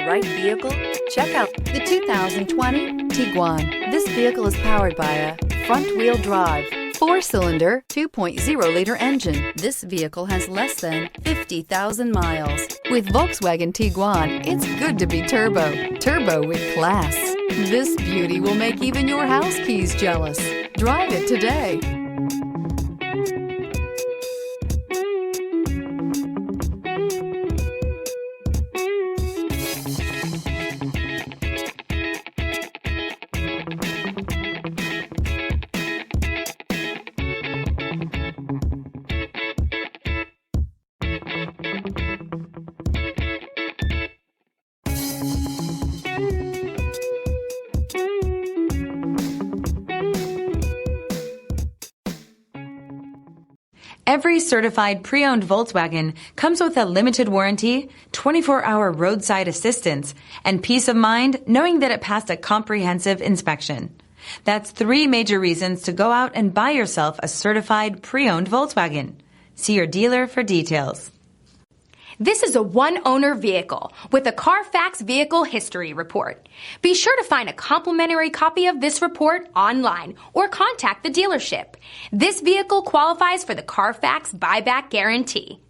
right vehicle? Check out the 2020 Tiguan. This vehicle is powered by a front-wheel drive, 4-cylinder, 2.0-liter engine. This vehicle has less than 50,000 miles. With Volkswagen Tiguan, it's good to be turbo. Turbo with class. This beauty will make even your house keys jealous. Drive it today. Every certified pre-owned Volkswagen comes with a limited warranty, 24-hour roadside assistance, and peace of mind knowing that it passed a comprehensive inspection. That's 3 major reasons to go out and buy yourself a certified pre-owned Volkswagen. See your dealer for details. This is a one-owner vehicle with a Carfax Vehicle History Report. Be sure to find a complimentary copy of this report online or contact the dealership. This vehicle qualifies for the Carfax Buyback Guarantee.